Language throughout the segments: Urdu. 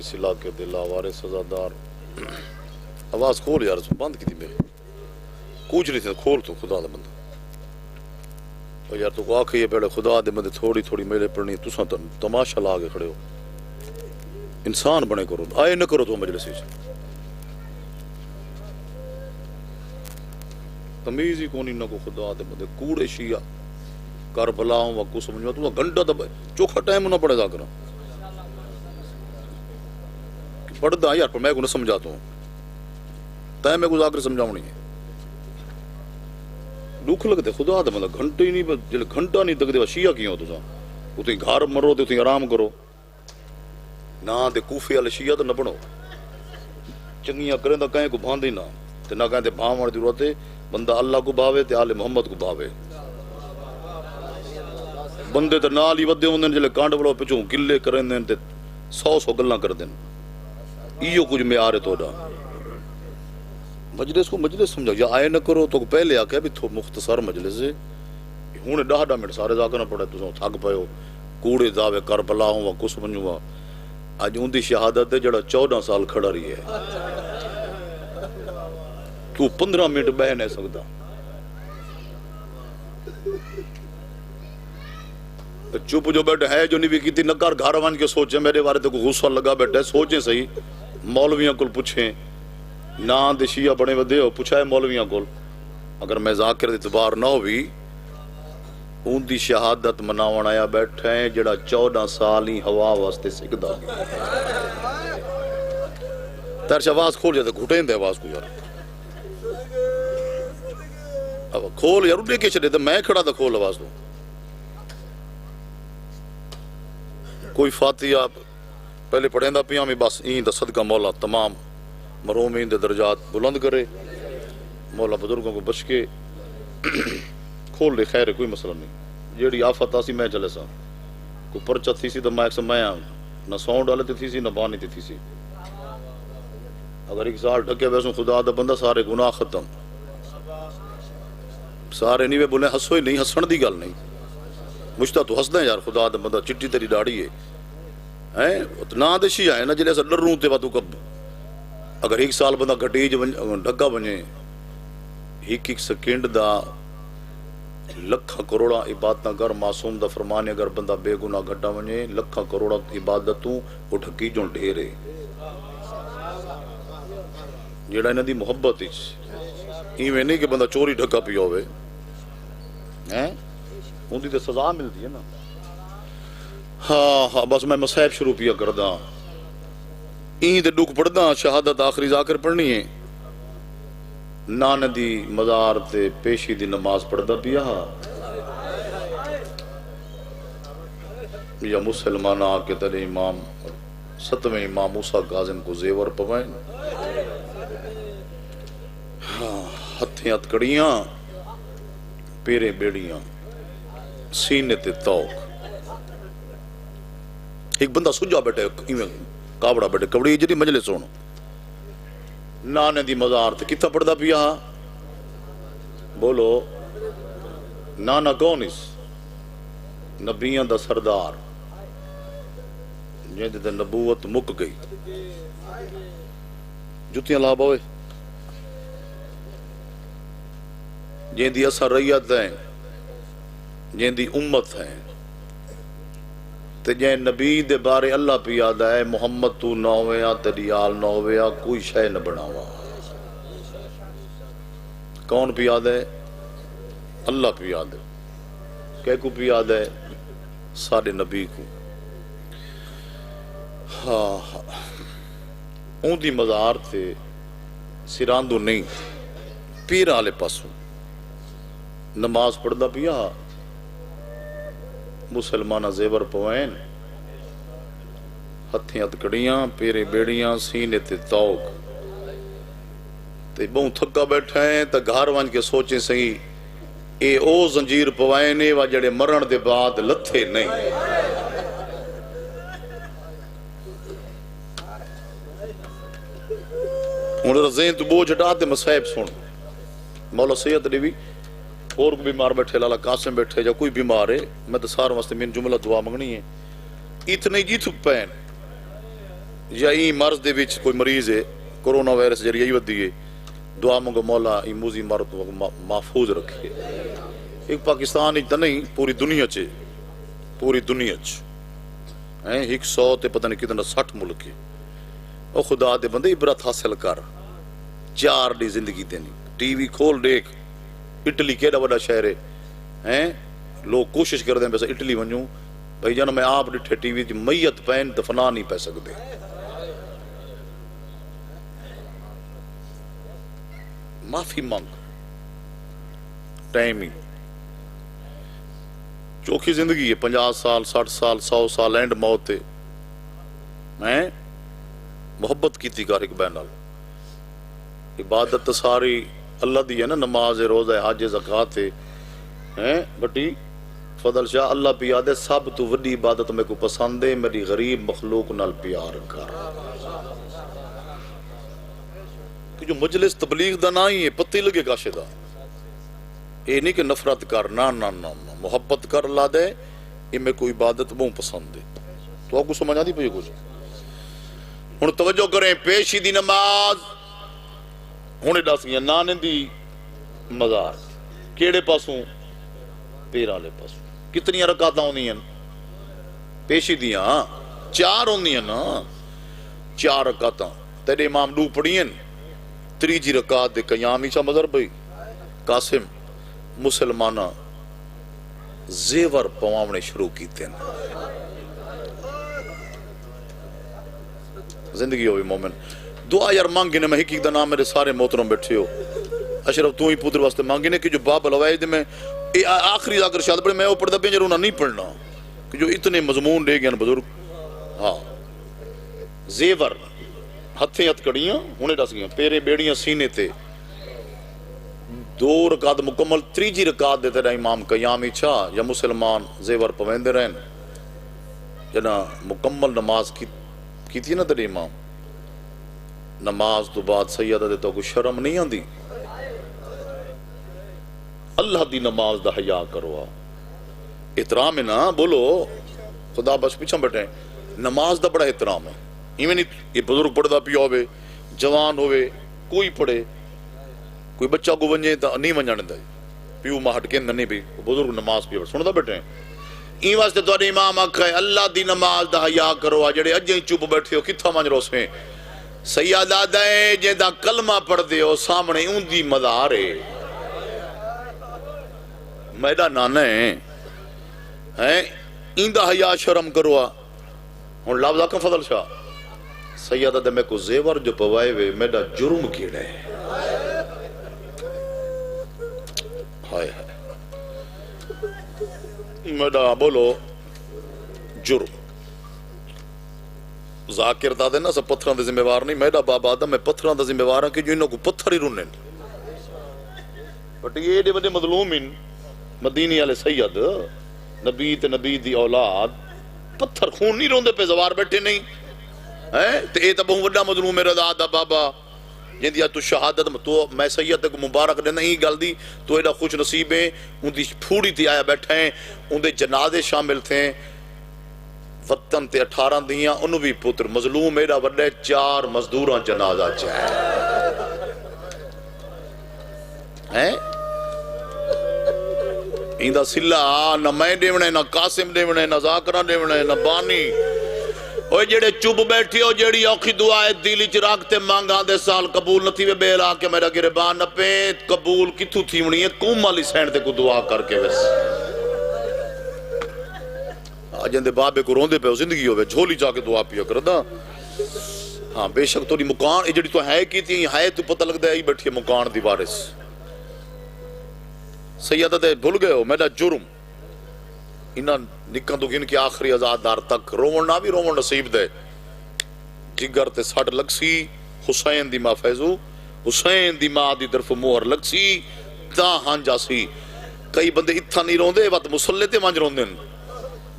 اس علاقے دے لاوارے سزادار آواز کھول یار بند کی تھی میں کچھ نہیں تھا کھول تو خدا دا بندہ اور یار تو کو آکھے یہ بیڑے خدا دے بندے تھوڑی تھوڑی میلے پڑھنی تساں تماشا لا کے کھڑے ہو انسان بنے کرو آئے نہ کرو تو مجلس تمیز ہی کونی نہ کو خدا دے بندے کوڑے شیعہ کربلا ہوں وقت سمجھوا تو گھنٹہ دبا چوکھا ٹائم نہ پڑے دا کرا پڑھ دا یار پر میں کو نہ سمجھاتا ہوں تائیں میں کو جا کر سمجھاؤں نہیں ہے دکھ لگتے خدا دے بندہ گھنٹے ہی نہیں جلے گھنٹہ نہیں تک دے شیعہ کیوں تو سا اتنی گھر مرو تے اتنی آرام کرو نہ دے کوفے والے شیعہ تو نہ بنو چنگیاں کریں دا کہیں کو بھاندی نہ تے نہ کہیں تے بھاں دی ضرورت ہے بندہ اللہ کو بھاوے تے آل محمد کو بھاوے بندے تے نال ہی ودے ہوندے جلے کانڈ بڑو پچھوں گلے کریں دین تے سو گلاں کر دین ایو کچھ معیار ہے توڑا مجلس کو مجلس سمجھا یا آئے نہ کرو تو پہلے آ کے بھی تو مختصر مجلس ہے ہوں 10 منٹ سارے جا کر نہ پڑے تو تھک پے ہو کوڑے دعوے کربلا ہوں کچھ منجوا اج ان دی شہادت ہے جڑا 14 سال کھڑا رہی ہے تو 15 منٹ بہ نہیں سکتا چپ جو بیٹھے ہے جو نہیں بھی کیتی نہ کر گھر ون کے سوچے میرے بارے تو غصہ لگا بیٹھے سوچیں صحیح مولویاں کول پوچھیں نہ دے شیعہ بنے ودے ہو پوچھا ہے مولویاں کول اگر میں ذاکر اعتبار نہ ہوئی ان دی شہادت مناون آیا بیٹھے ہیں جڑا 14 سال ہی ہوا واسطے سکدا ترش آواز کھول جاتے گھٹیں دے آواز کو یار اب کھول یار اٹھے کے چلے تو میں کھڑا تھا کھول آواز کو کوئی فاتحہ پہلے پڑھیں دا پیاں میں بس این دا صدقہ مولا تمام مرومین دے درجات بلند کرے مولا بزرگوں کو بچ کے کھول لے خیر ہے کوئی مسئلہ نہیں جیڑی آفت آسی میں چلے سا کوئی پرچہ تھی سی تو میں ایک سمایا نہ ساؤنڈ ڈالے تھی سی نہ بانی تھی سی اگر ایک سال ڈھکے ویسوں خدا دا بندہ سارے گناہ ختم سارے نہیں بولے ہسو ہی نہیں ہسن دی گل نہیں مجھتا تو ہس دیں یار خدا دا بندہ چٹی تیری ڈاڑی ہے نا دشی آئے نا جلے ایسا ڈروں تے باتو کب اگر ایک سال بندہ گھٹیج ڈھگا بنے ایک سیکنڈ دا لکھا کروڑا عبادتاں کر معصوم دا فرمانے اگر بندہ بے گناہ گھٹا بنے لکھا کروڑا عبادتوں وہ ڈھکی جو ڈھیرے جیڑا انہاں دی محبت ایویں نہیں کہ بندہ چوری ڈھکا پیا ہوئے ان دی تے سزا ملتی ہے نا ہاں بس میں مصائب شروع پیا کردا این تے ڈک پڑھدا شہادت آخری ذاکر پڑھنی ہے نان دی مزار تے پیشی دی نماز پڑھدا پیا یا مسلمان آ کے تلے امام 7ویں امام موسیٰ کاظم کو زیور پوائیں ہتھیں ہتکڑیاں پیرے بیڑیاں سینے تے توق ایک بندہ سجا بیٹھے کابڑا بیٹھے کبڑی جڑی مجلس سونو نانے دی مزار تے کتا پڑھدا پیا بولو نانا کون اس نبیاں دا سردار جن تے نبوت مک گئی جتیاں لا بوئے جن دی اثر ریت ہیں جن دی امت ہیں تے جن نبی دے بارے اللہ پہ یاد ہے محمد تو نہ ہویا تیری آل نہ ہویا کوئی شے نہ بناوا کون پہ یاد ہے اللہ پہ یاد ہے کہ کو پہ یاد ہے سارے نبی کو ہاں اون دی مزار تے سراندو نہیں پیر آلے پاسوں نماز پڑھدا پیا مسلمانہ زیور پوائیں ہتھیں ہتکڑیاں پیرے بیڑیاں سینے تے توق تے بہوں تھکا بیٹھا ہیں تا گھر وان کے سوچیں صحیح اے او زنجیر پوائیں نے وا جڑے مرن دے بعد لتھے نہیں انہوں نے ذہن تو بوجھ ہٹا تے مصائب سن مولا سید نے بھی اور کو بیمار بیٹھے لالا قاسم بیٹھے یا کوئی بیمار ہے میں تو سارا واسطے میں جملہ دعا منگنی ہے اتنے جی تھک پین یا این مرض دے وچ کوئی مریض ہے کورونا وائرس جڑی ای ودی ہے دعا منگو مولا ای موذی مرض محفوظ رکھے ایک پاکستان ہی نہیں پوری دنیا چ پوری دنیا چ 100 تے پتہ نہیں کتنا 60 ملک ہے او خدا دے بندے عبرت حاصل کر 4 دی زندگی دینی ٹی وی کھول دیکھ اٹلی کیڑا بڑا شہر ہے لوگ کوشش کردے ہیں بس اٹلی ونجوں بھائی جان میں آپ ڈٹھے ٹی وی میت پین دفنا نہیں پہ سکتے معافی مانگ ٹائم ہی چوکھی زندگی ہے 50 سال 60 سال 100 سال اینڈ موت ہے میں محبت کی تھی کار ایک بین عبادت ساری اللہ دی ہے نا نماز روزہ حج زکات ہے بٹی فضل شاہ اللہ پیار دے سب تو وڈی عبادت میں کو پسند ہے میری غریب مخلوق نال پیار کر کہ جو مجلس تبلیغ دا نہ ہی ہے پتہ لگے کاشے دا اے نہیں کہ نفرت کر نہ محبت کر اللہ دے یہ میں کوئی عبادت بہت پسند ہے تو آپ کو سمجھ آتی پہ کچھ ہن توجہ کریں پیشی دی نماز ہونے دس گیا نانے دی مزار کیڑے پاسوں پیر والے پاسوں کتنی رکعتاں ہوندی ہیں پیشی دیاں 4 ہوندی ہیں نا 4 رکعتاں تیرے امام 2 پڑھی ہیں تیجی رکعت دے قیام ہی چا مذہب بھائی قاسم مسلمانہ زیور پواونے شروع کیتے ہیں زندگی ہوئی مومن دعا یار مانگے نے میں ایک دا نام میرے سارے محترم بیٹھے ہو اشرف تو ہی پوتر واسطے مانگے نے کہ جو باب الوائد میں آخری ذاکر شاید پڑھے میں وہ پڑھتا پہ جرونا نہیں پڑھنا کہ جو اتنے مضمون دے گئے بزرگ ہاں زیور ہتھیں ہتھ کڑیاں ہونے دس گیا پیرے بیڑیاں سینے تے 2 رکعت مکمل تیجی رکعت دے تیرا امام قیامی چھا یا مسلمان زیور پویندے رہن جنا مکمل نماز کی تھی نا تیرے امام نماز تو بعد سیدہ دے تو کوئی شرم نہیں آندی اللہ دی نماز دا حیا کروا احترام ہے نا بولو خدا بس پیچھا بیٹھے نماز دا بڑا احترام ہے ایویں نہیں یہ بزرگ پڑھدا پیا ہوئے جوان ہوئے کوئی پڑھے کوئی بچہ کو ونجے تا نہیں ونجان دا پیو ماں ہٹ کے نہیں بھی بزرگ نماز پیا سندا بیٹھے این واسطے تواڈے امام آکھے اللہ دی نماز دا حیا کروا جڑے اج ہی چپ بیٹھے ہو کتھا منج روسیں سیدہ دے جیندا کلمہ پڑھ دے ہو سامنے اون دی مزار ہے میرا نانا ہے ایندہ حیا شرم کروا ہن لفظ آکھا فضل شاہ سیدہ دے میں کو زیور جو پوائے وے میرا جرم کیڑا ہے ہائے ہائے میرا بولو جرم ذاکر دادے نا سب پتھران دے ذمہ وار نہیں میرا بابا آدم میں پتھران دے ذمہ وار ہوں کہ جو انہوں کو پتھر ہی رنن بٹ یہ دے بڑے مظلومین مدینی علیہ سید نبی تے نبی دی اولاد پتھر خون نہیں روندے پہ زوار بیٹھے نہیں تے اے تا بہت وڈا مظلوم میرا دادا بابا جن دیا تو شہادت تو میں سید کو مبارک دے نہیں گل دی تو ایڈا خوش نصیب ہیں ان دی پھوڑی تھی آیا بیٹھے ہیں ان دے جنازے شامل تھے وطن تے 18 دیاں انہوں بھی پتر مظلوم ایڈا وڈے 4 مزدوراں جنازہ چاہے ہیں ایندہ سلہ نہ میں دیونے نہ قاسم دیونے نہ ذاکرہ دیونے نہ بانی اوہ جڑے چوب بیٹھی ہو جڑی اوکھی دعائے دلی چراکتے مانگاں دے سال قبول نہ تھی وے بیلا کہ میرا گربان نہ پہ قبول کتھو تھی منی ہے کون مالی سینڈ دے کو دعا کر کے ویس آجن دے بابے کو روندے پہ زندگی ہوئے جھولی جا کے دعا پیا کردہ ہاں بے شک تو مکان جڑی تو ہے کی تھی ہے تو پتہ لگ دے ہی بیٹھی ہے مکان دی وارث سیدہ دے بھول گئے ہو میرا جرم انہاں نکاں تو گن کے آخری ازادار تک رومن نہ بھی رومن نصیب دے جگر تے ساڑھ لگ سی حسین دی ماں فیضو حسین دی ماں دی درف موہر لگ سی تا ہاں جا سی کئی بندے اتھا نہیں روندے وقت مسلح تے مانج روندن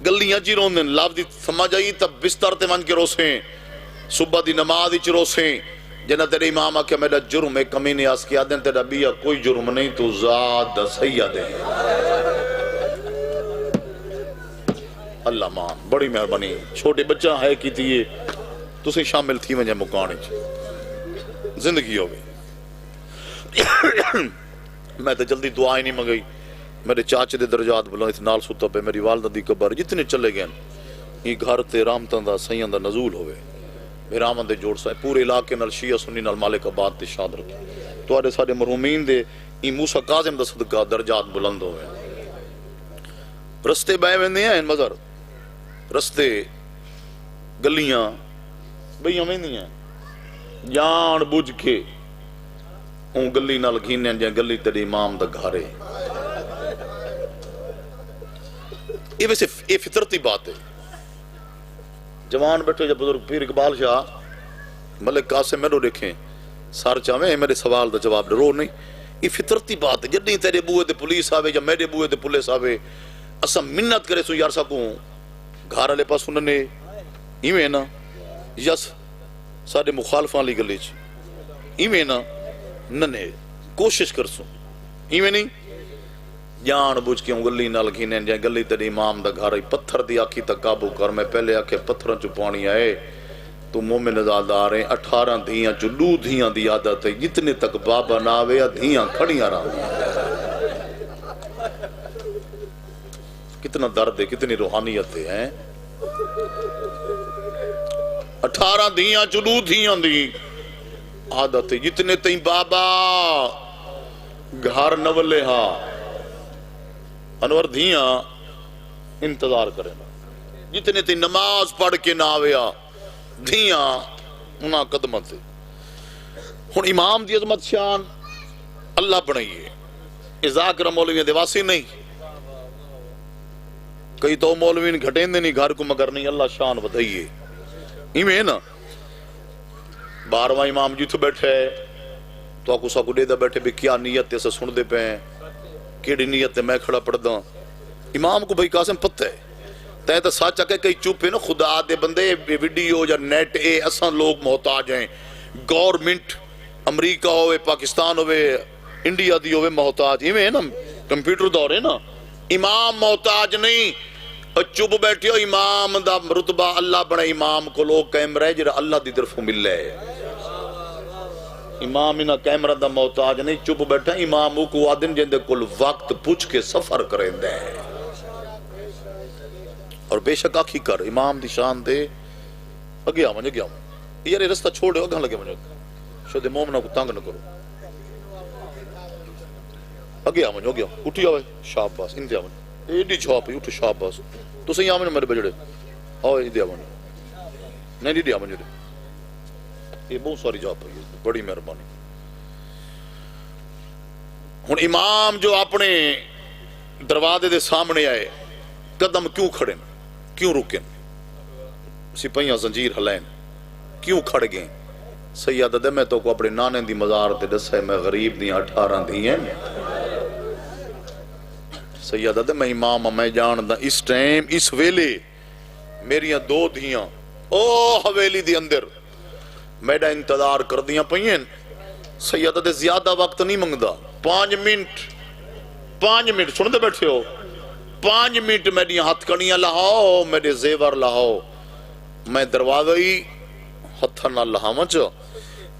گلیاں جی روندن لاف دی سمجھ آئی تب بستر تے مانج کے روسیں صبح دی نماز اچ روسیں جنہ تیرے امام آکھا میرا جرم ہے کمینے آس کیا دیں تیرا بیا کوئی جرم نہیں تو ذات سید ہے اللہ مان بڑی مہربانی چھوٹے بچہ ہے کی تھی تسی شامل تھی ونجے مکان زندگی ہو گئی. میں تو جلدی دعا ہی نہیں منگئی. میرے چاچے دے درجات بلند نال ستا پہ میری والدہ دی قبر جتنے چلے گئے یہ گھر تے رحمتاں دا سیاں دا نزول ہوئے. میرا آمن دے جوڑ سائے پورے علاقے نال شیعہ سنی نال مالک آباد تے شاد رکھے. توارے سارے مرحومین دے این موسیٰ کاظم دا صدقہ درجات بلند ہوئے. رستے بائے ویندے ہیں مزر رستے گلیاں بھئی ویندی ہیں جان بوجھ کے اون گلی نال گھینے جائیں گلی تیرے امام دا گھارے. یہ ویسے یہ فطرتی بات ہے. جوان بیٹھے جب بزرگ پیر اقبال شاہ ملک قاسم میرے دیکھیں سار چاہویں میرے سوال دا جواب ڈرو نہیں. یہ فطرتی بات ہے. جدیں تیرے بوئے دے پولیس آوے یا میرے بوئے دے پولیس آوے اسا منت کرے سو یار ساکوں گھار والے پاس انہوں نے ایویں نا یس سارے مخالفاں لی گلی چ ایویں نا ننے کوشش کر سو ایویں نہیں جان بوجھ کے گلی نال گھینے جائیں گلی تیرے امام دا گھر پتھر دی آکھی تک قابو کر. میں پہلے آکھے پتھروں چ پانی آئے تو مومن ازادار ہیں 18 دھیاں چ لو دھیاں دی عادت ہے جتنے تک بابا نہ آوے دھیاں کھڑیاں رہا. کتنا درد ہے کتنی روحانیت ہے. 18 دھیاں چ لو دھیاں دی عادت ہے جتنے تئیں بابا گھر نولے ہاں انور دھیاں انتظار کریں جتنے تی نماز پڑھ کے نہ آویا دھیاں انہاں قدمت ہے. ہن امام دی عظمت شان اللہ بنائیے ازاکر مولوی دے واسی نہیں. کئی تو مولوین گھٹیں دے نہیں گھر کو مگر نہیں اللہ شان بدھائیے. ایمیں نا 12واں امام جیتھو بیٹھے تو آکو ساکو دے دا بیٹھے بھی کیا نیت سے سن دے پہ ہیں کیڑی نیت میں کھڑا پڑھ دا. امام کو بھائی قاسم پتہ ہے تے تو سچ کہ کئی چپ ہے نا خدا دے بندے ویڈیو یا نیٹ اے اساں لوگ محتاج ہیں. گورنمنٹ امریکہ ہوئے پاکستان ہوئے انڈیا دی ہوئے محتاج ایویں نا کمپیوٹر دور ہے نا. امام محتاج نہیں چپ بیٹھے ہو امام دا رتبہ اللہ بنے امام کو لوگ کیمرہ جرا اللہ دی طرفوں مل لے. امام انہا کیمرہ دا محتاج نہیں چپ بیٹھا امام کو آدن جندے کل وقت پوچھ کے سفر کریں دے. اور بے شک آکھی کر امام دی شان دے اگیا گیا یہ رستہ چھوڑے ہو گھاں لگے مجھے شد مومنہ کو تانگ نہ کرو اگیا گیا اٹھی آوے شاپ باس انتیا من ایڈی چھاپ ہی اٹھو شاپ باس تو سہی آمن میرے بجڑے آوے انتیا من نہیں دیدی آمن جڑے یہ بہت ساری جاب ہے بڑی مہربانی. ہن امام جو اپنے دروازے دے سامنے آئے قدم کیوں کھڑے کیوں رکیں سپاہیاں زنجیر ہلائیں کیوں کھڑ گئے. سیادہ دے میں تو کو اپنے نانے دی مزار تے دسے میں غریب دی 18 دی ہیں. سیادہ دے میں امام میں جان دا اس ٹائم اس ویلے میریاں 2 دھیاں او حویلی دی اندر میڈا انتظار کر دیاں پئیں. سیادہ دے زیادہ وقت نہیں منگدا 5 منٹ سن دے بیٹھے ہو 5 منٹ میری ہاتھ کڑیاں لہاؤ میرے زیور لہاؤ میں دروازہ ہی ہتھا نہ لہاواں چا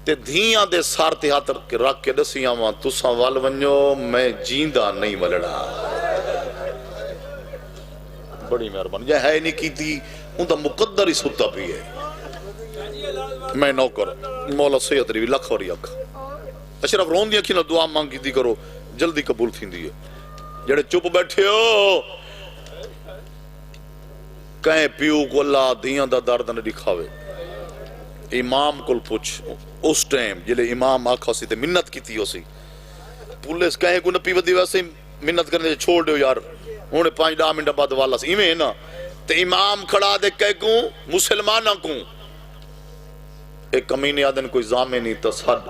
تے دھیاں دے سار تے ہاتھ رکھ کے دسیاں وہاں تساں وال ونجو میں جیندہ نہیں ولڑا. بڑی مہربانی جائے ہے نہیں کی تھی ان دا مقدر ہی ستا بھی ہے. میں نوکر مولا سید ریوی لکھ اور یک اشرف رون دیا کھینا دعا مانگی دی کرو جلدی قبول تھی دی ہے. جڑے چپ بیٹھے ہو کہیں پیو کو اللہ دیاں دا درد نہ دکھاوے. امام کو پوچھ اس ٹائم جلے امام آکھا سی تے منت کی تھی ہو سی پولیس کہیں کو نہ پیو دی ویسے منت کرنے چھوڑ دیو یار انہیں 5-10 منٹ بعد والا سی ایمیں نا تے امام کھڑا دے کہہ کوں مسلمانہ کوں ایک کمینے آدن کوئی زامے نہیں تصحد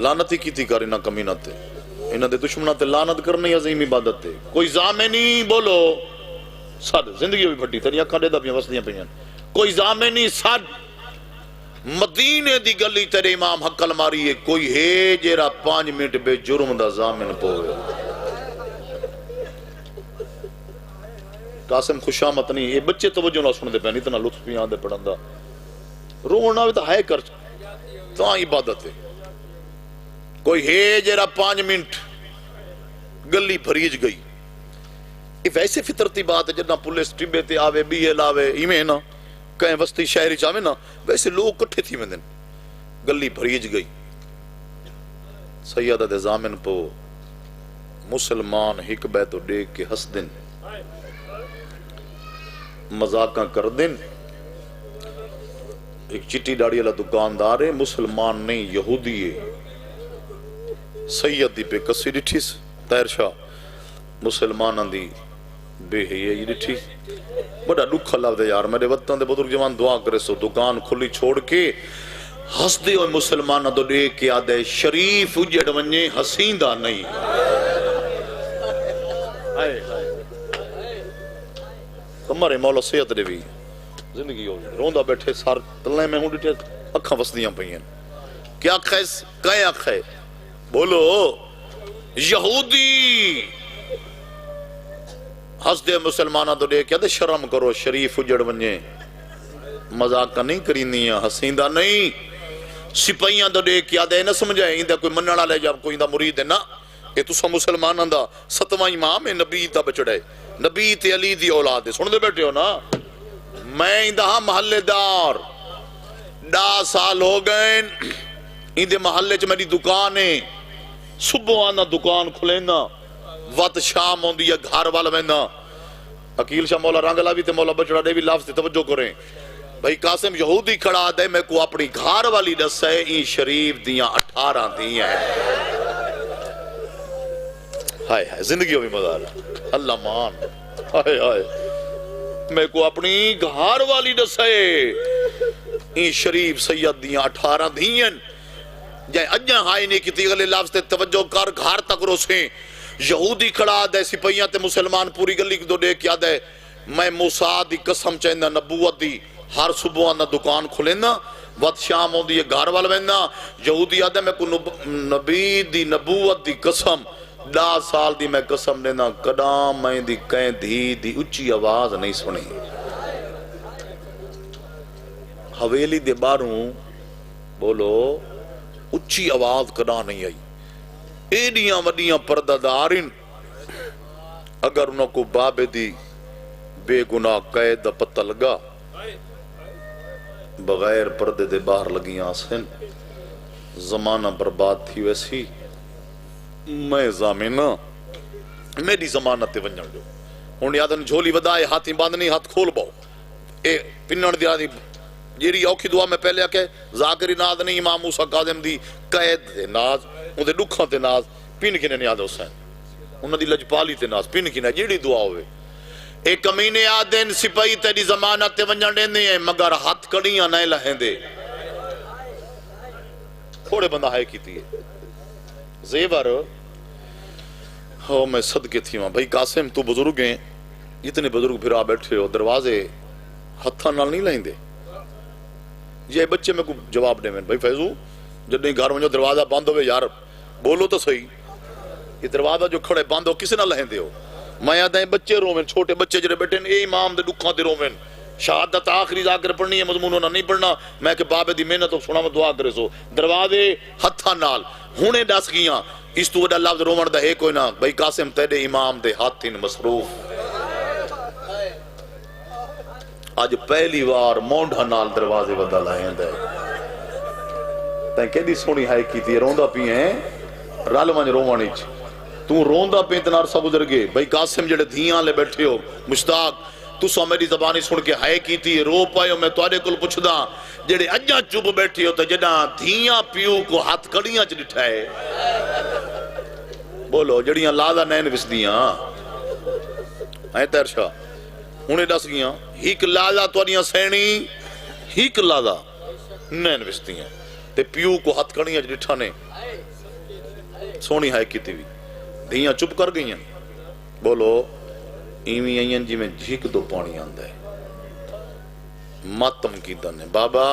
لانتی کی تھی کر انہا کمینہ تے انہا دے دشمنہ تے لانت کرنی عظیم عبادت تے کوئی زامے نہیں بولو صد زندگی بھی پھٹی تری اکھاں دے دا پیاں وسدیاں پیاں کوئی زامے نہیں صد مدینے دی گلی تیرے امام حقل ماری ہے کوئی ہے جیرا 5 منٹ بے جرم دا زامن پوئے قاسم خوشامت نہیں یہ بچے توجہ نہ سن دے پہ اتنا لطف بھی آدھے پڑھن دا رونا بھی تو ہے کر تو عبادت ہے کوئی ہے جرا 5 منٹ گلی بھریج گئی یہ ویسے فطرتی بات ہے جنہ پولیس ٹبے تے آوے بی ایل آوے ایمیں نا کہیں وسطی شہری چاہوے نا ویسے لوگ کٹھے تھی میں دن گلی بھریج گئی سیدہ دے زامن پو مسلمان ہک بیتو ڈیک کے ہس دن مذاقاں کر دن ایک چٹی ڈاڑی والا دکاندار ہے مسلمان نہیں یہودی ہے سید دی پہ کسی ڈٹھیس طاہر شاہ مسلمان دی بے ہے یہ ڈٹھی بڑا دکھ اللہ دے یار میرے وطن دے بزرگ جوان دعا کرے سو دکان کھلی چھوڑ کے ہس دے ہوئے مسلمان دو دے کے آدھے شریف اجڑ ونجے حسیندہ نہیں ہمارے مولا صحت دے بھی زندگی ہو روندہ بیٹھے سار تلنے میں ہوں ڈٹھے اکھاں وسدیاں پہین کیا خیس کیا خی بولو یہودی ہس دے مسلمانہ تو دے کیا دے شرم کرو شریف اجڑ ونجے مذاق کا نہیں کرینی ہے حسیندہ نہیں سپاہیاں تو دے کیا دے نہ سمجھائے اندہ کوئی مننا لے جب کوئی اندہ مرید ہے نا کہ تسا مسلمان اندہ 7واں امام ہے نبی تا بچڑے نبی تے علی دی اولاد ہے سن دے بیٹھے ہو نا میں اندہ محلے دار 10 سال ہو گئے اندے محلے چ میری دکان ہے صبح آنا دکان کھلینا وقت شام ہوندی ہے گھر والا وینا عقیل شاہ مولا رنگ لاوی تے مولا بچڑا دے بھی لفظ تے توجہ کریں بھائی قاسم یہودی کھڑا دے میں کو اپنی گھر والی دسے این شریف دیاں 18 دیاں ہائے ہائے زندگی ہوئی مزار اللہ مان ہائے ہائے میں کو اپنی گھر والی دسے این شریف سید دیاں 18 دیاں جائے اجاں ہائے نے کی تیغلے لفظ تے توجہ کر گھر تک رو سے یہودی کھڑا دے سپاہیاں تے مسلمان پوری گلی دو دے کیا دے میں موسیٰ دی قسم چاہندہ نبوت دی ہر صبح آنا دکان کھلینا وقت شام ہوندی ہے گھر والا وینا یہودی آدھے میں کو نبی دی نبوت دی قسم 10 سال دی میں قسم لینا قدام میں دی کہیں دی اچھی آواز نہیں سنی حویلی دے باروں بولو اچھی آواز کدا نہیں آئی ایڈیاں وڈیاں پردہ دارن اگر انہوں کو بابے دی بے گناہ قید پتہ لگا بغیر پردے دے باہر لگیاں سن زمانہ برباد تھی ویسی میں زامنہ میری زمانت تے ونجن جو ہون یادن جھولی ودائے ہاتھی باندھنی ہاتھ کھول باؤ اے پنن دیا دی جیری اوکھی دعا میں پہلے آکے ذاکری ناز نہیں امام موسیٰ قادم دی قید تے ناز ان دے دکھاں تے ناز پین کی نہیں آدھے حسین انہوں دی لجپالی تے ناز پین کی نہیں جیڑی دعا ہوئے ایک کمینے آدھیں سپاہی تیری زمانت تے ونجن دیندے ہیں مگر ہاتھ کڑیاں نہیں لہیں دے تھوڑے بندہ ہے کی تھی زیور ہو میں صدقے تھی وہاں بھائی قاسم تو بزرگ ہیں اتنے بزرگ پھر آ بیٹھے ہو دروازے ہتھاں نال نہیں لہیں دے یہ بچے میں کو جواب دے میں بھائی فیضو جب نہیں گھر میں جو دروازہ بند ہوئے یار بولو تو صحیح یہ دروازہ جو کھڑے بند ہو کسی نہ لہیں دے ہو میں یاد ہیں بچے رومن چھوٹے بچے جڑے بیٹھے اے امام دے دکھاں دے رومن شہادت آخری جا کر پڑھنی ہے مضمون ہونا نہیں پڑھنا میں کہ بابے دی محنت سنا میں دعا کرے سو دروازے ہتھاں نال ہونے دس گیاں اس تو وڈا لفظ رومن دا ہے کوئی نہ بھائی قاسم تیرے امام دے ہاتھن مصروف آج پہلی وار مونڈھا نال دروازے ودا لائیں دے تائیں کہہ سونی ہائی کی تھی روندہ پی ہیں رال ونج روانی چ تو روندہ پہ اتنا عرصہ گزر گئے بھائی قاسم جڑے دھیاں لے بیٹھے ہو مشتاق تو سو میری زبانی سن کے ہائے کی تھی رو پائے ہو میں توارے کل پچھ دا جڑے اجاں چوب بیٹھے ہو تو جڑا دھیاں پیو کو ہاتھ کڑیاں چ ڈٹھائے بولو جڑیاں لادا نین وس دیاں ہیں تیرشا انہیں دس گیاں ہیک لادا توڑیاں سینی ہیک لادا نین وس دیاں تے پیو کو ہاتھ کڑیاں چ ڈٹھانے سونی ہائے کی تھی دھیاں چپ کر گئی ہیں بولو ایویں آئین جی میں جھیک دو پانی آندہ ہے ماتم کی دنے بابا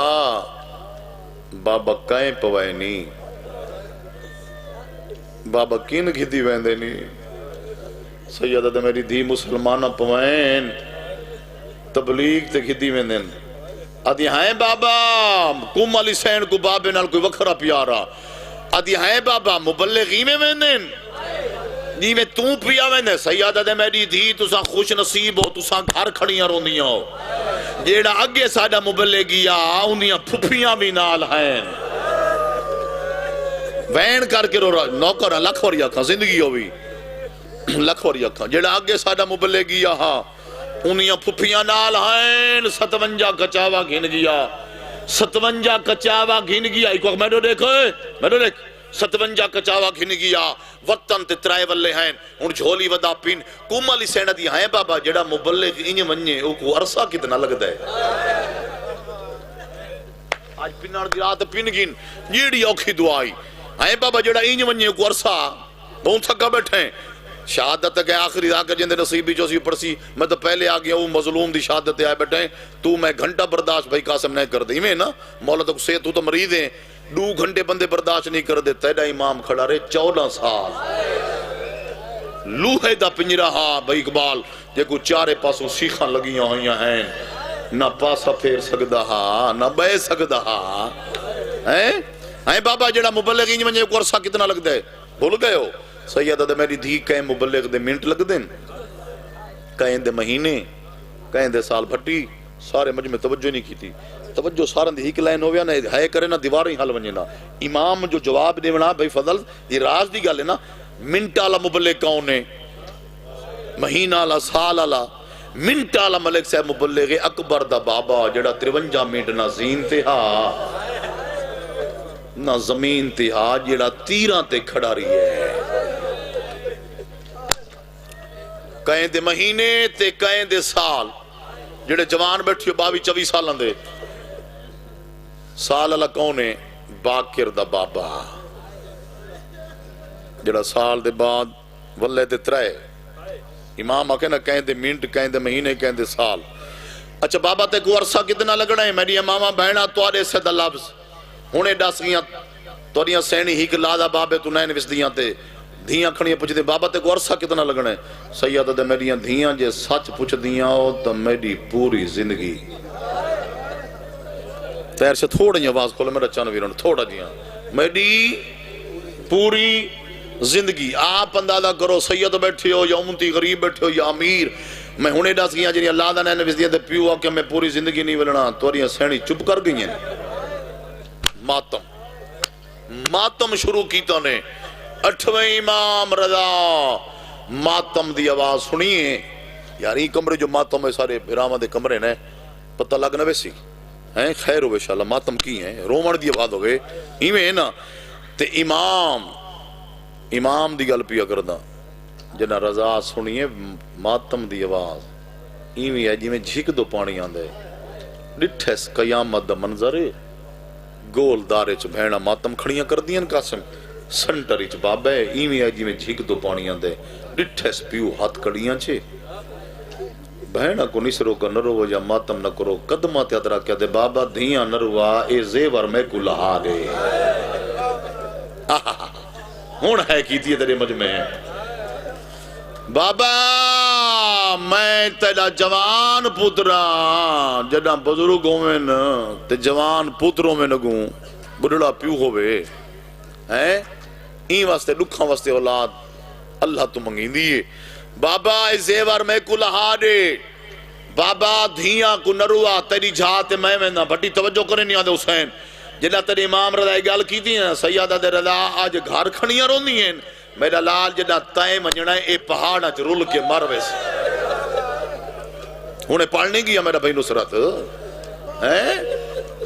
بابا کائیں پوائے نہیں بابا کین گھدی ویندے نہیں سیدہ تے میری دھی مسلمانہ پوین تبلیغ تے کھدی میں دن آدھی ہیں بابا کم علی سین کو بابے نال کوئی وکھرا پیارا آدھی ہیں بابا مبلغی میں دن جی میں توں پیا میں سیدہ تے میری دھی تساں خوش نصیب ہو تساں گھر کھڑیاں روندیاں ہو جیڑا اگے ساڈا مبلغیا انہیاں پھپھیاں بھی نال ہیں وین کر کے رو نوکر لکھ وری اکھاں زندگی ہوئی لکھ وری اکھاں جیڑا اگے ساڈا مبلغیا ہاں انہیاں پھپھیاں نال ہیں 57 کچاوا گھن گیا 57 کچاوا گھن گیا ایک وقت میڈو دیکھ 57 کچاوا گھن گیا وطن تے ترائے والے ہیں ان جھولی ودا پین کم علی سینہ دی ہیں بابا جڑا مبلغ انہیں منجے او کو عرصہ کتنا لگ دے آج پینار دی رات پین گین جیڑی اوکھی دعائی ہیں بابا جڑا انہیں منجے کو عرصہ بہت تھکا بیٹھیں شہادت کے آخری آکر جندے نصیبی جو سی پرسی میں تو پہلے آگیا وہ مظلوم دی شہادت آئے بیٹھیں تو میں گھنٹہ برداشت بھائی قاسم نہیں کر دے میں نا مولا تو سے تو مریض ہیں 2 گھنٹے بندے برداشت نہیں کر دے تیڑا امام کھڑا رہے 14 سال لوہے دا پنجرہ ہاں بھائی اقبال جے کو چارے پاسوں سیخاں لگیاں ہوئیاں ہیں نہ پاسا پھیر سکدا ہاں نہ بے سکدا ہاں ہیں بابا جڑا مبلغ انج منجے کو عرصہ کتنا لگ دے بھول گئے ہو سیدہ دے میری دھی کہیں مبلغ دے منٹ لگ دیں کہیں دے مہینے کہیں دے سال بھٹی سارے مجھ میں توجہ نہیں کی تھی توجہ سارن دی ہی لائن ہویا نا ہے کرے نا دیواریں حل ونجے نا امام جو جواب دے ونا بھائی فضل یہ راز دی گل ہے نا منٹ آلا مبلغ کون ہے مہینہ آلا سال آلا منٹ آلا ملک صاحب مبلغ اکبر دا بابا جڑا 53 منٹ نہ زین تے ہاں نہ زمین تے ہاں جڑا تیران تے کھڑا رہی ہے کہیں دے مہینے تے کہیں دے سال جڑے جوان بیٹھے 22-24 سالوں دے سال اللہ کون ہے باکر دا بابا جڑا سال دے بعد ولے دے ترائے امام آکے نا کہیں دے منٹ کہیں دے مہینے کہیں دے سال اچھا بابا تے کو عرصہ کتنا لگنا ہے میری امامہ بہنہ توارے سے دا لفظ ہونے ڈاس گیاں توریاں سینی ہی کہ لادا بابے تو نئے نویس دیاں تے دھیاں کھڑیاں پوچھ دے بابا تے کو عرصہ کتنا لگنا ہے سیدہ دے میریاں دھیاں جے سچ پوچھ دیاں ہو تو میری پوری زندگی تیر سے تھوڑا ہی آواز کھولے میرا چانو ویرون تھوڑا جیاں میری پوری زندگی آپ اندازہ کرو سید بیٹھے ہو یا امتی غریب بیٹھے ہو یا امیر میں ہونے ڈاس گیاں جنہی اللہ دا نویس دیاں تے پیو آکے میں پوری زندگی نہیں ولنا توریاں سینی چپ کر گئی ہیں ماتم شروع کیتا نے 8ویں امام رضا ماتم دی آواز سنیے یار یہ کمرے جو ماتم ہے سارے برامہ دے کمرے نے پتہ لگنا ویسی ہیں خیر ہوئے شاءاللہ ماتم کی ہیں رومن دی آواز ہوئے ہی میں نا تے امام دی گل پیا کردہ جنہ رضا سنیے ماتم دی آواز ایویں ہے جی میں جھک دو پانی آندے ڈٹھس قیامت دا منظر گول دارے چ بہنا ماتم کھڑیاں کر دیاں قاسم سنٹر چ بابا ہے ایویں ہے جی میں جھک دو پانی آندے ڈٹھس پیو ہاتھ کڑیاں چھے بہنا کو نسرو کا نرو یا ماتم نہ کرو قدمات ادرا کیا دے بابا دھیاں نروا اے زیور میں کو لہا دے ہون ہے کیتی ہے تیرے مجھ میں بابا میں تیرا جوان پتران جڑا بزرگوں میں نا تے جوان پتروں میں نگوں بڑھڑا پیو ہوئے ہیں این واسطے لکھاں واسطے اولاد اللہ تو منگین دیئے بابا اے زیور میں کو لہا دے بابا دھیاں کو نروا تیری جھاتے میں نا بھٹی توجہ کرنے نہیں آدھے حسین جنہ تیری امام رضا گال کی تھی سیادہ دے رضا آج گھر کھڑیاں روندی ہیں میرا لال جنہ تائیں منجنا ہے اے پہاڑ اچ رول کے مر ویسے انہیں پڑھنے گیا میرا بھائی نصرت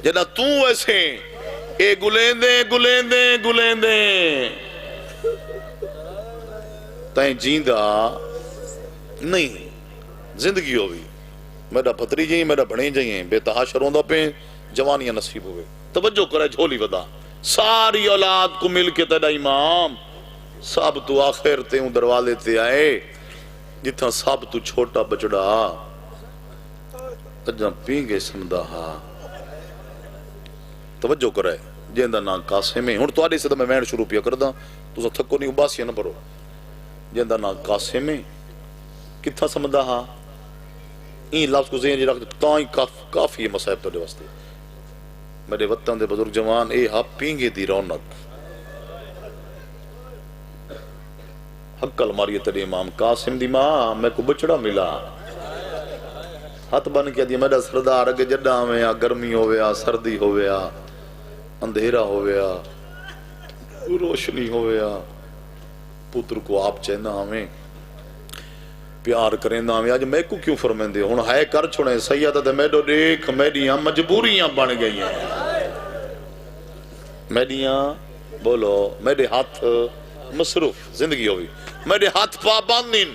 جنہ تو ویسے اے گلیندے تائیں جیندہ نہیں زندگی ہوئی میرا پتری جائیں میرا بھڑیں جائیں بے تحاشر ہوندہ پہ جوانیاں نصیب ہوئے توجہ کرے جھولی ودا ساری اولاد کو مل کے تیرا امام سب تو آخر تے ہوں دروازے تے آئے جتنا سب تو چھوٹا بچڑا اجاں پینگے سمدہ ہا توجہ کرے جیندہ نا قاسم ہے ہون تو آڑے سے تو میں وین شروع پیا کردہ تو سا تھکو نہیں اباسیاں نہ برو جیندہ نا قاسم ہے کتھا سمجھدا ہاں این لفظ کو ذہن رکھ تاں ہی کافی ہے مصائب تھوڑے واسطے میرے وطن دے بزرگ جوان اے ہا پینگے دی رونق حق الماری تیرے امام قاسم دی ماں میں کو بچڑا ملا ہاتھ بن کے دی میرا سردار اگے جڈا ہویا گرمی ہویا سردی ہویا اندھیرا ہویا روشنی ہویا پتر کو آپ چہنا ہمیں پیار کریں نا ہمیں آج میں کو کیوں فرمائیں دے ہون ہے کر چھوڑیں سیدہ دے میڈو دیکھ میڈیاں مجبوریاں بن گئی ہیں میڈیاں بولو میرے ہاتھ مصروف زندگی ہوئی میرے ہاتھ پابندین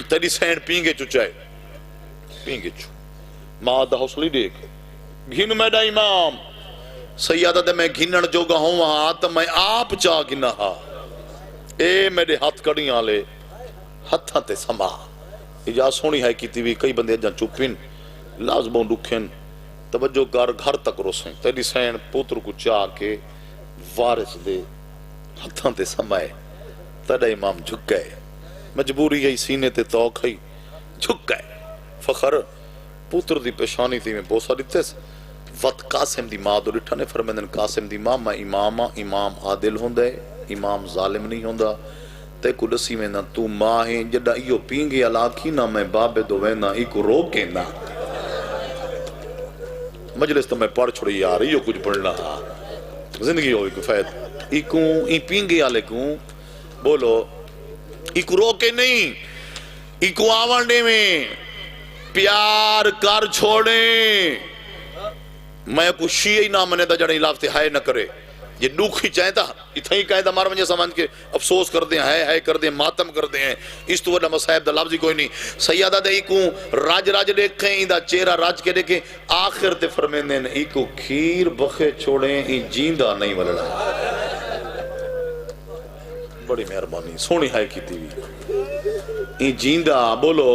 تیری سین پینگے چچائے پینگے چو ماں دا حوصلی دیکھ گھن میڈا امام سیادہ دے میں گھنن جو گا ہوں وہاں تو میں آپ چاہ گنا ہا اے میرے ہاتھ کڑیاں لے ہتھاں تے سما اجا سونی ہے کیتی بھی کئی بندے جہاں چپن لازموں رکھن توجہ کر گھر تک روسیں تیری سین پوتر کو چاہ کے وارث دے ہتھاں تے سمائے تیرا امام جھک گئے مجبوری ہے سینے تے توق ہے جھک گئے فخر پوتر دی پیشانی تھی میں بوسا دیتے وقت قاسم دی ماں دو رٹھا نے فرمیدن قاسم دی ماں میں امام عادل ہوں دے امام ظالم نہیں ہوں دا تے کو دسی میں نا تو ماں ہیں جڑا ایو پینگے علاقی نا میں بابے دو وینا ایکو روکے نا مجلس تو میں پڑھ چھوڑی یار ایو کچھ پڑھنا زندگی ہوئی کو فائد ایکو ای پینگے آلے کو بولو ایکو روکے نہیں ایکو آوانڈے میں پیار کر چھوڑیں میں کو شیعی نہ منے دا جڑیں لافتے ہائے نہ کرے یہ ڈوکھی چاہیں تا اتھائی کہیں دا مار منجے سمجھ کے افسوس کر دیں ہائے کر دیں ماتم کر دیں اس تو وڈا مصائب دا لفظی کوئی نہیں سیادہ دے ایکو راج دیکھیں دا چہرہ راج کے دیکھیں آخر تے فرمیندیں ایکو کھیر بخے چھوڑیں ای جیندہ نہیں ولڑا بڑی مہربانی سونی ہائے کی تھی ای جیندہ بولو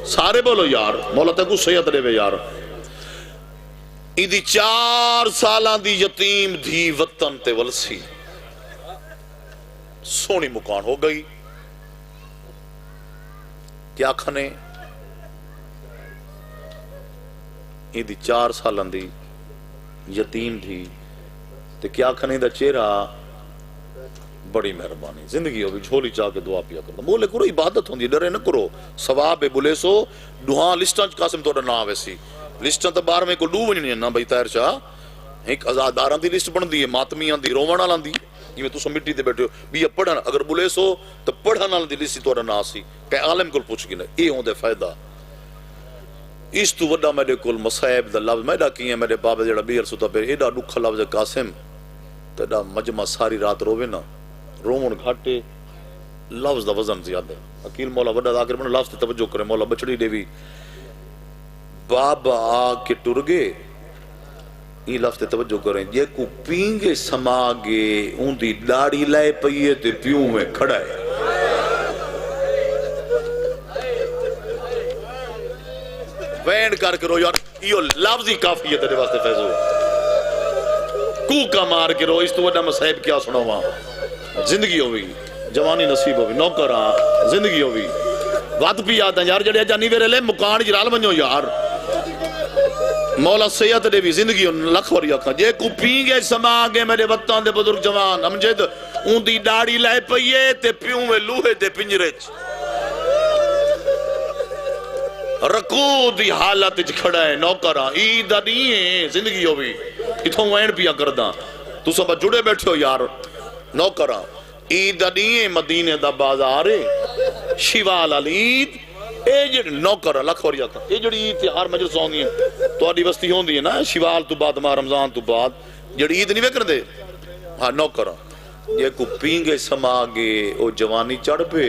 سارے بولو یار مولا تے کو سید دے یار ایدی 4 سالان دی یتیم دھی وطن تے ولسی سونی مکان ہو گئی کیا کھنے ایدی 4 سالان دی یتیم دھی تے کیا کھنے دا چہرہ بڑی مہربانی زندگی ہوگی جھولی چاہ کے دعا پیا کرتا بولے کرو عبادت ہوندی ڈرے نہ کرو ثواب بولے سو دعا لسٹاں قاسم توڑا نہ ویسی لسٹاں تو بار میں کو ڈو ونجنی ہے نا بھائی طاہر شاہ ایک آزاداراں دی لسٹ بن دی ہے ماتمیاں دی رومانہ لان دی یہ میں تو سو مٹی دے بیٹھے ہو بھی یہ پڑھن اگر بولے سو تو پڑھن دی لسٹ توڑا نہ سی کہ عالم کل پوچھ گنا اے ہوں دے فائدہ اس تو وڈا میرے کل مصائب دا لفظ میڈا کی ہیں میرے بابے جڑا بیر ستا پہ ایڈا ڈکھا لفظ قاسم تیڈا مجمع ساری رات روے نا رومن گھاٹے لفظ دا وزن زیادہ اکیل مولا وڈا دا آکر بنا لفظ تے توجہ کرے مولا بچڑی دے بھی بابا آ کے ٹر گے یہ لفظ تے توجہ کریں یہ کو پینگے سما گے ان دی ڈاڑی لائے پئیے تے پیوں میں کھڑا ہے وین کر کرو یار یہ لفظ ہی کافی ہے تیرے واسطے فیضو کوکا مار کے رو اس تو وڈا مصائب کیا سنو وہاں زندگی ہوئی جوانی نصیب ہوئی نوکر ہاں زندگی ہوئی وقت بھی یاد ہے یار جڑے جانی ویرے لے مکان جرال بنجو یار مولا سید دے بھی زندگی لکھ وری آکھا جے کو پینگے سما آگے میرے وطن دے بزرگ جوان امجد اون دی ڈاڑی لائے پئیے تے پیوں میں لوہے دے پنجرے رکو دی حالت کھڑا ہے نوکرہ ایدہ نہیں ہے زندگی ہوئی اتھوں وین پیا کردہ تو سب جڑے بیٹھے ہو یار نوکرہ ایدہ نہیں ہے مدینے دا بازارے شیوال علید اے جڑ نوکرہ لکھ وریا کا اے جڑی عید تھی ہر مجلس ہوندی ہے تو آڈی بستی ہوندی ہے نا شیوال تو بعد ماہ رمضان تو بعد جڑی عید نہیں وکر دے ہاں نوکرہ یہ کو پینگے سما گے او جوانی چڑھ پہ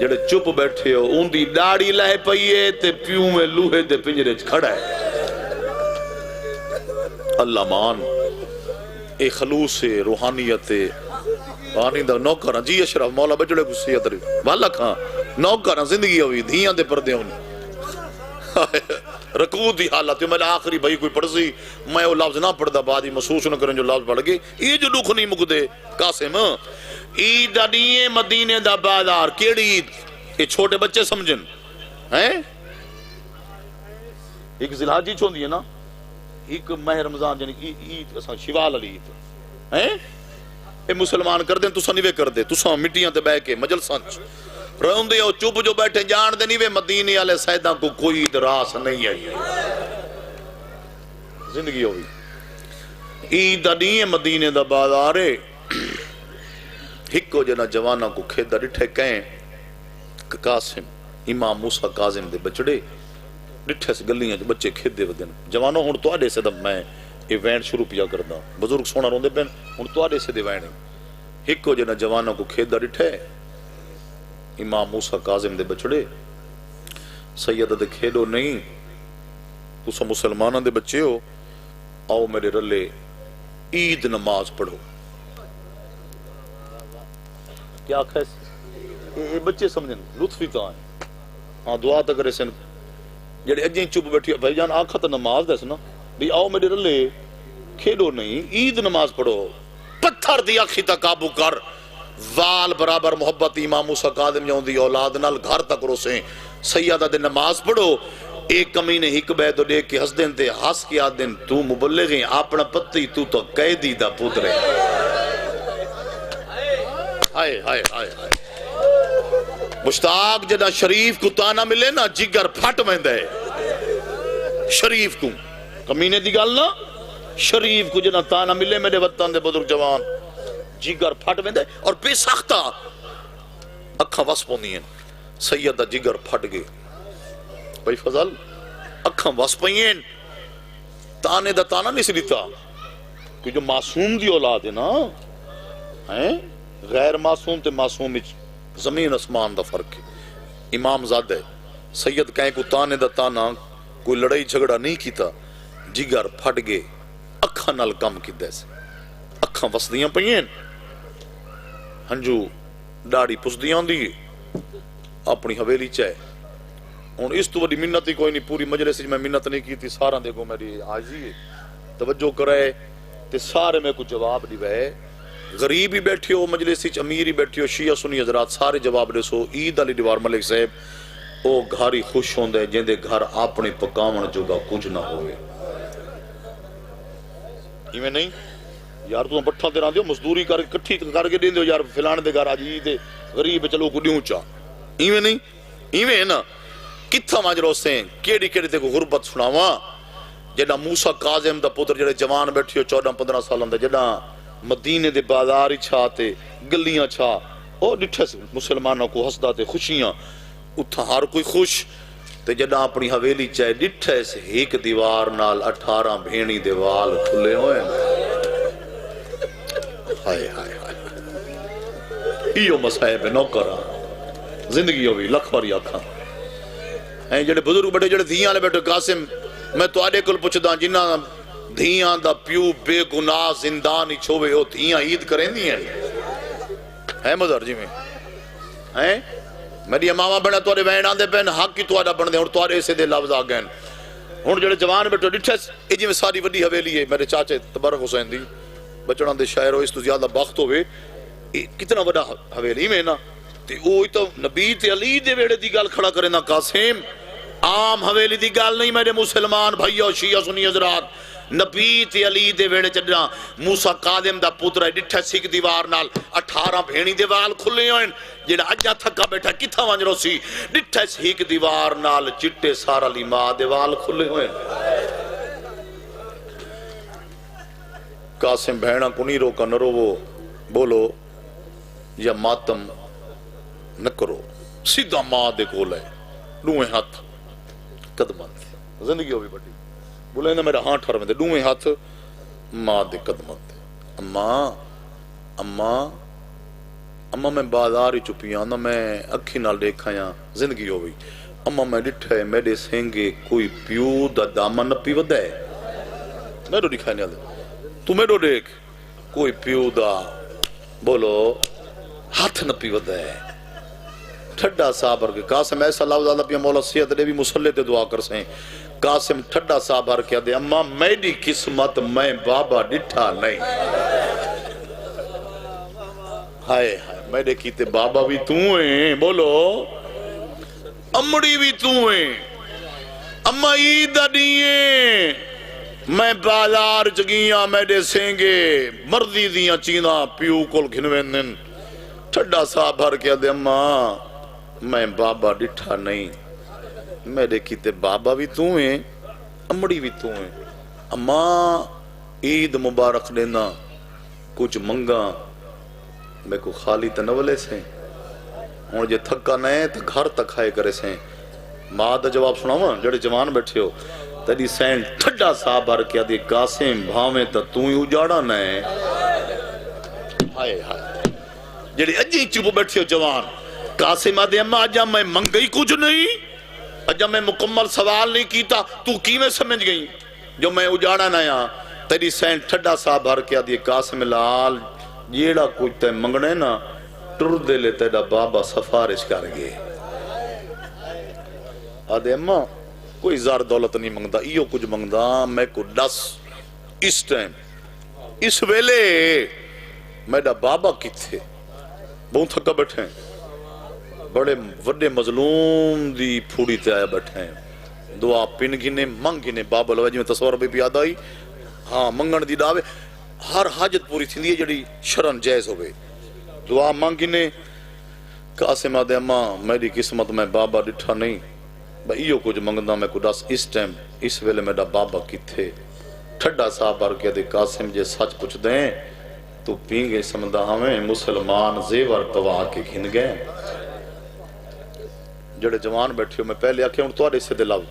جڑے چپ بیٹھے ہو ان دی ڈاڑی لائے پئیے تے پیوں میں لوہے دے پنجرے کھڑا ہے اللہ مان اے خلوص روحانیت پانی دا نوکرہ جی اشرف مولا بچڑے کو سیت رہی والا کھاں نوکرہ زندگی ہوئی دھیاں دے پردے ہوں رکوع دی حالت میں آخری بھائی کوئی پڑھ سی میں وہ لفظ نہ پڑھ دا بعدی محسوس نہ کریں جو لفظ پڑھ گئے یہ جو دکھ نہیں مک دے قاسم عید نہیں مدینے دا بازار کیڑی عید یہ چھوٹے بچے سمجھن ہیں ایک ذیلحجی چھوندی ہے نا ایک ماہ رمضان یعنی عید اساں شوال علی عید ہیں اے مسلمان کر دیں تساں نیوے کر دے تساں مٹیاں تے بہ کے مجلساں روندے ہو چپ جو بیٹھے جان دے نیوے مدینے والے سیداں کو کوئی دراس نہیں آئی زندگی ہوئی عید دا نہیں ہے مدینے دا بازار ہے ہکو جنا جوانا کو کھیدا ڈٹھے کہیں قاسم امام موسیٰ کاظم دے بچڑے ڈٹھے سے گلیاں جو بچے کھیدے ودن جوانوں ہن تو آڈے سے دم میں یہ وین شروع پیا کردا بزرگ سونا روندے پین ہن تو آڈے سے دے وین ہکو جنا جوانا کو کھیدا ڈٹھے امام موسیٰ کاظم دے بچڑے سید دے کھیڈو نہیں تسا مسلمانوں دے بچے ہو آؤ میرے رلے عید نماز پڑھو کیا کہے یہ بچے سمجھن لطفی تو آئیں ہاں دعا تک کرے سن جڑے اجیں چپ بیٹھی بھائی جان آنکھا تو نماز دس نا بھی آؤ میرے رلے کھیڈو نہیں عید نماز پڑھو پتھر دی آنکھی تک قابو کر وال برابر محبت امام موسیٰ کاظم جاؤں دی اولاد نال گھر تک روسیں سیدہ دے نماز پڑھو ایک کمینے ہک بیدو دے کے ہس دن تے ہس کے آدن تو مبلغیں اپنا پتی تو قیدی دا پترے ہائے ہائے ہائے مشتاق جدہ شریف کو تانا ملے نا جگر پھٹ میں دے شریف کو کمینے دی گال نا شریف کو جدہ تانا ملے میرے وطن دے بزرگ جوان جگر پھٹ میں دے اور بے ساختہ اکھاں وس پوندی ہیں سیدہ جگر پھٹ گئے بھائی فضل اکھاں وس پئیں تانے دا تانا نہیں سلیتا کہ جو معصوم دی اولاد ہے نا غیر معصوم تے معصوم زمین اسمان دا فرق ہے امام زادہ سید کہیں کو تانے دا تانا کوئی لڑائی جھگڑا نہیں کیتا جگر پھٹ گئے اکھاں نال کم کی دے سے اکھاں وسدیاں پئیں ہنجو ڈاڑی پسدیاں دی اپنی حویلی چاہے ہن اس تو وڈی منت ہی کوئی نہیں پوری مجلس میں منت نہیں کی تھی سارا دیکھو میری عاجزی ہے توجہ کرے تے سارے میں کو جواب دیوے غریب ہی بیٹھے ہو مجلس وچ امیر ہی بیٹھے ہو شیعہ سنی حضرات سارے جواب دے سو عید علی دیوار ملک صاحب او گھر ہی خوش ہوندے جیندے گھر اپنے پکاون جوگا کچھ نہ ہوئے ایویں نہیں یار تو پٹھا تے راندے ہو مزدوری کر کٹھی کر کے دیندے ہو یار فلان دے گھر اج عید غریب چلو کو دیوں چا ایویں نہیں ایویں نا کتھا وانج روسیں کیڑی کیڑی تے کو غربت سناواں جڑا موسیٰ کاظم دا پتر جڑے جوان بیٹھے ہو 14-15 سالاں دا جڑا مدینے دے بازار چھاتے گلیاں چھا او ڈٹھے مسلمانوں کو ہسدا تے خوشیاں اتھا ہر کوئی خوش تے جڑا اپنی حویلی چاہے ڈٹھے سے ایک دیوار نال 18 بھینی دے وال کھلے ہوئے ہائے ہائے ہائے ایو مصائب نوکرا زندگی ہوئی لکھ باری آکھاں ہیں جڑے بزرگ بیٹھے جڑے دھیاں لے بیٹھے قاسم میں تو آڈے کل پوچھدا جنہ دھیاں دا پیو بے گناہ زندان ہی چھوے ہو دھیاں عید کریں دی ہیں مدر جی میں ہیں میری امامہ بڑھا توڑے وین آن دے پہن حق کی توڑا بڑھ دے اور توڑے سے دے لفظ آگئن ہون جڑے جوان بیٹھے ڈٹھس ایجی میں ساری وڈی حویلی ہے میرے چاچے تبرک حسین دی بچڑان دے شاعر ہو اس تو زیادہ باخت ہوئے کتنا وڈا حویلی میں نا تے اوہی تو نبی تے علی دے ویڑے دی گال کھڑا کرے نا قاسم عام حویلی دی گال نہیں میرے مسلمان بھائیو شیعہ سنی حضرات نبی تے علی دے ویڑے چڑھنا موسیٰ کاظم دا پتر ڈٹھا سکھ دیوار نال 18 بھینی دے وال کھلے ہوئیں جڑا اجا تھکا بیٹھا کتھا وانج روسی ڈٹھا سکھ دیوار نال چٹے سارا لی ماں دے وال کھلے ہوئیں قاسم بھیڑا کنی روکا نہ رو وہ بولو یا ماتم نہ کرو سیدھا ماں دے کول ہے دوئیں ہاتھ قدمت زندگی ہوئی بڑی بولے نا میرا ہاں ٹھر میں دے دوئیں ہاتھ ماں دے قدمت اماں میں بازار ہی چپیاں نہ میں اکھی نال دیکھا یا زندگی ہوئی اماں میں ڈٹھے میرے سینگے کوئی پیو دا دامن نہ پیو دے میرے دکھائی نہیں آدھے تو میرے دیکھ کوئی پیو دا بولو ہاتھ نہ پیو دے ٹھڈا صابر کے قاسم ایسا لفظ اللہ پیا مولا سید دے بھی مسلح تے دعا کر سیں قاسم ٹھڈا صابر کیا دے اماں میری قسمت میں بابا ڈٹھا نہیں ہائے ہائے میرے کیتے بابا بھی تو ہیں بولو امڑی بھی تو ہیں اما عید دیئے میں بازار چگیاں میڈے سینگے مرضی دیاں چینا پیو کول گھنوینن ٹھڈا سا بھر کے دے اما میں بابا ڈٹھا نہیں میرے کیتے بابا بھی تو ہیں امڑی بھی تو ہیں اما عید مبارک دینا کچھ منگا میں کو خالی تنولے سے ہوں جے تھکا نہیں تو گھر تک کھائے کرے سے ماں دا جواب سناواں جڑے جوان بیٹھے ہو تیری سین ٹھڈا سا بھر کے دی قاسم بھاویں تا تو ہی اجاڑا نہیں ہائے ہائے جڑے اجی چپ بیٹھے ہو جوان قاسم آدھے اما اجا میں منگئی کچھ نہیں اجا میں مکمل سوال نہیں کیتا تو کی میں سمجھ گئی جو میں اجاڑا نہیں تیری سین ٹھڈا سا بھر کے دی قاسم لال جیڑا کچھ تے منگنے نا ٹر دے لے تیڑا بابا سفارش کر گئے آدھے اما کوئی زار دولت نہیں منگدا ایو کچھ منگدا میں کو دس اس ٹائم اس ویلے میڈا بابا کی تھے بہت تھکا بیٹھے ہیں بڑے وڈے مظلوم دی پھوڑی تے آیا بیٹھے ہیں دعا پن گنے منگ گنے بابا لوے جی میں تصور بھی پیاد آئی ہاں منگن دی دعوے ہر حاجت پوری تھی دی جڑی شرن جائز ہوئے دعا منگ گنے قاسم آدھے اما میری قسمت میں بابا ڈٹھا نہیں ایو کچھ منگدا میں کو دس اس ٹائم اس ویلے میرا بابا کی تھے ٹھڈا سا بھر کے دے قاسم جے سچ پوچھ دیں تو پینگے سمدہ ہمیں مسلمان زیور پوا کے گھن گئے جڑے جوان بیٹھے ہو میں پہلے آکھے ہوں توڑے سے دلاو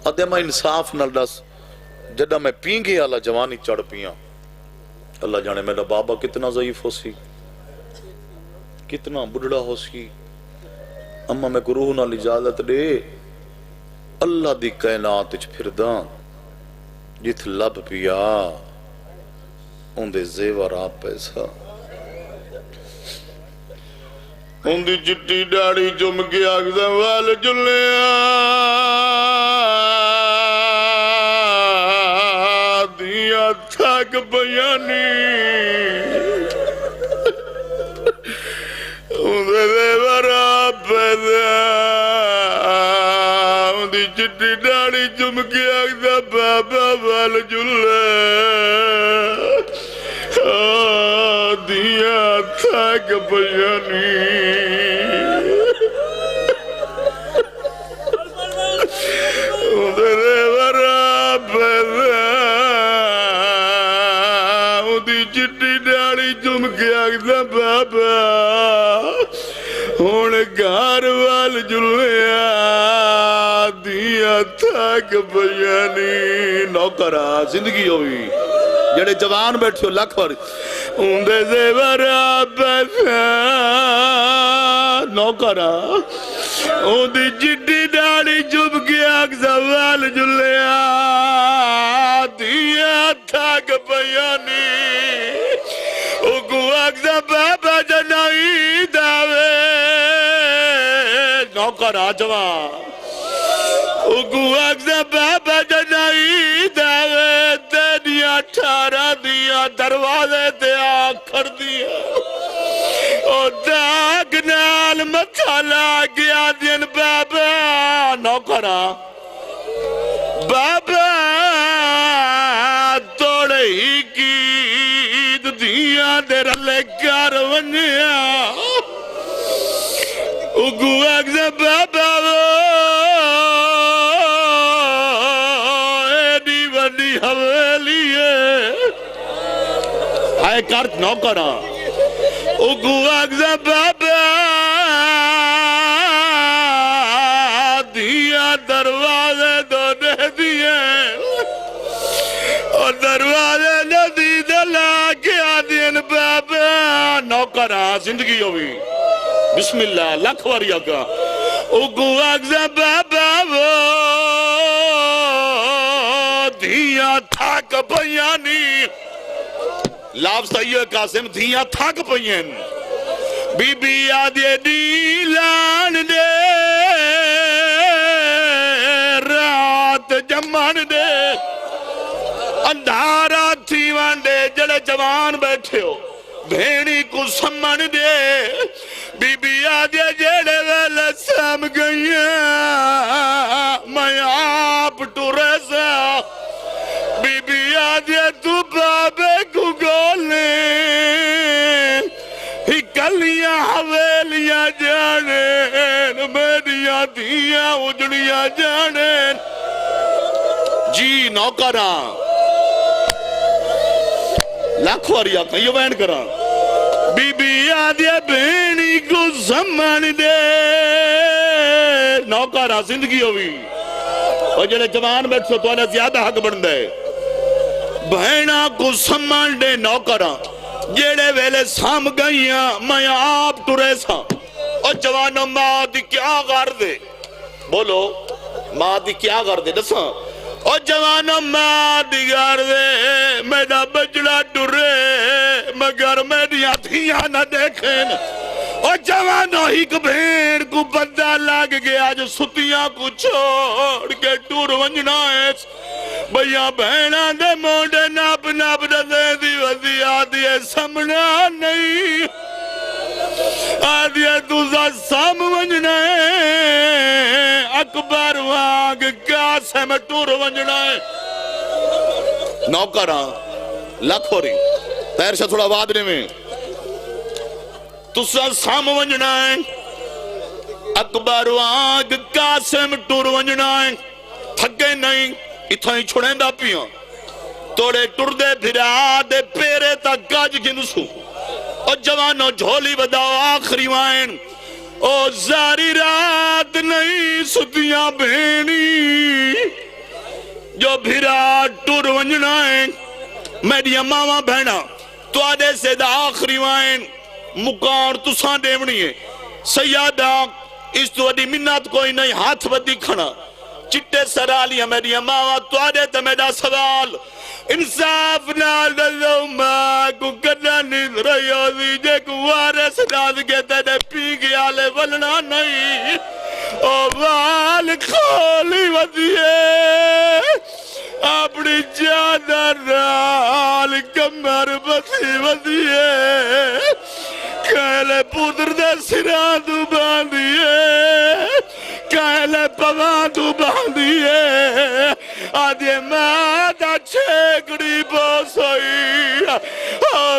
ادھے میں انصاف نل دس جڑا میں پینگے اللہ جوانی چڑھ پیاں اللہ جانے میرا بابا کتنا ضعیف ہو سی کتنا بڑھڑا ہو سی اما میں کو روح نال اجازت دے اللہ دی کائنات اچھ پھر داں جت لب پیا ان دے زیور آپ پیسا ان دی چٹی ڈاڑی چم کے آگزہ وال جلیاں دیا تھاک بیانی ان دے زیور آپ پیسا چٹی ڈاڑی چم کے آگزہ بابا وال جلے دیا تھاک بیانی ادھرے ورا پیدا ادھی چٹی ڈاڑی چم کے آگزہ بابا ہون گھر وال جلیا دیا تھاک بیانی نوکرہ زندگی ہوئی جڑے جوان بیٹھے ہو لکھ اور اندے زیور پیسا نوکرہ اندی جڈی ڈاڑی چپ کے آگ زوال جلیا دیا تھاک بیانی اگو آگ زبابا جنائی داوے نوکرہ جوان اگو آگ زبابا جنائی داوے دنیا ٹھارا دیا دروازے دیا کر دیا اور داگ نال متھالا گیا دین بابا نوکرہ بابا توڑے ہی کی دیا دیر لے کار ونیا اگو آگ زبابا آئے کرت نو کرا اگو اگزا بابا دیا دروازے دو دے دیئے اور دروازے ندی دلا گیا دین بابا نو کرا زندگی ہوئی بسم اللہ لکھ وریا کا اگو اگزا بابا دیا تھاک بیانی لاب صحیح ہے قاسم دھیاں تھاک پئین بی بی آدھے دیلان دے رات جمان دے اندھارا تھیوان دے جڑے جوان بیٹھے ہو بھیڑی کو سمن دے بی بی آدھے جیڑے ویلے سام گئیاں میں آپ ٹورے سا بی بی آدھے تو بابے کو گولے ہی کلیاں حویلیاں جانیں میریاں دھیاں اجڑیاں جانیں جی نوکران لاکھ واری آکھیں یہ بین کران بی بی آدھے بینی کو زمان دے نوکران زندگی ہوئی اور جنہیں جوان بیٹھ سو تو انہیں زیادہ حق بن دے بہنہ کو زمان دے نوکران جیڑے ویلے سام گئیاں میں آپ ٹورے سا اور جوانوں ماں دی کیا غار دے بولو ماں دی کیا غار دے دساں اور جوانوں ماں دی غار دے میرا بجڑا ٹورے مگر میری آتھیاں نہ دیکھیں اور جوانوں ہی کبھیر کو بندہ لگ گیا جو ستیاں کو چھوڑ کے ٹور ونجنا ہے بھیا بہنہ دے موڑے ناب ناب دے دی وزی آدھیے سمنا نہیں آدھیے دوزہ سام ونجنا ہے اکبر وانگ کاسے میں ٹور ونجنا ہے نوکران لکھ ہو رہی تیر سے تھوڑا وادنے میں تسا سام ونجنا ہے اکبر وانگ کاسے میں ٹور ونجنا ہے تھکے نہیں اتھائی چھوڑیں دا پیاں توڑے ٹر دے پھرا دے پیرے تا گاج گنسو اور جوانوں جھولی بداؤ آخری وائن او زاری رات نہیں ستیاں بینی جو پھرا ٹر ونجنا ہے میری اماں بہنا تو آدھے سے دا آخری وائن مکان تساں دیونی ہے سیادہ اس تو ادھی منت کوئی نہیں ہاتھ بدی کھنا چٹے سرالی میری اماں تو آدھے تا میرا سوال انصاف نال دلو ماں کو کرنا نیز رہیو دیجے کو وارس ناز کے تینے پی گیا لے ولنا نہیں او وال کھولی ودیے اپنی جانا رال کمر بسی ودیے کہلے پودر دے سران تو باندھیے کہلے پوان تو باندھیے آدھے مادہ چھیکڑی بوسوئی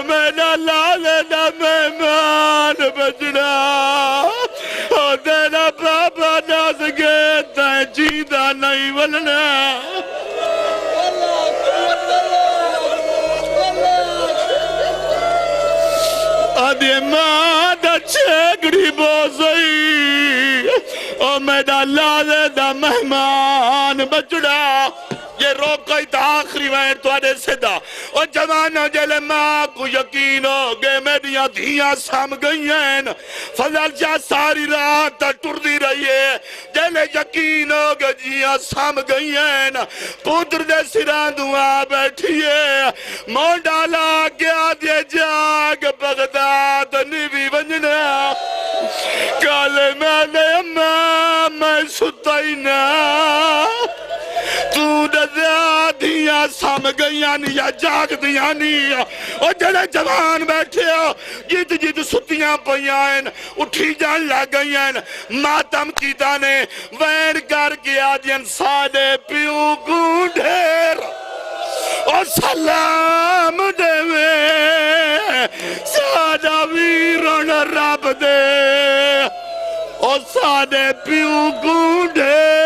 میرا لالے نا مہمان بجنا دینا بابا ناز گیتا ہے جیدہ نہیں ولنا آدھے مادہ چھیکڑی بوسوئی میرا لالے دا مہمان بجڑا یہ روکائی تا آخری وین تو آدھے صدا اور جوانوں جلے ماں کو یقین ہو گئے میریاں دھیاں سام گئی ہیں فضل جا ساری رات ٹر دی رہی ہے جلے یقین ہو گئے جیاں سام گئی ہیں پودر دے سران دعا بیٹھی ہے موڑا لا گیا دے جاگ بغداد نیوی ونجنا کالے میں نے اماں میں ستا ہی نا تو دیا دیا سام گئیاں یا جاگ دیا نہیں اور جڑے جوان بیٹھے ہو جید جید ستیاں پہیاں اٹھی جان لگئیاں ماتم کیتا نے وین کر کے آدین سادے پیو گونڈھیر اور سلام دے میں سادہ ویرن رب دے اور سادے پیو گونڈھیر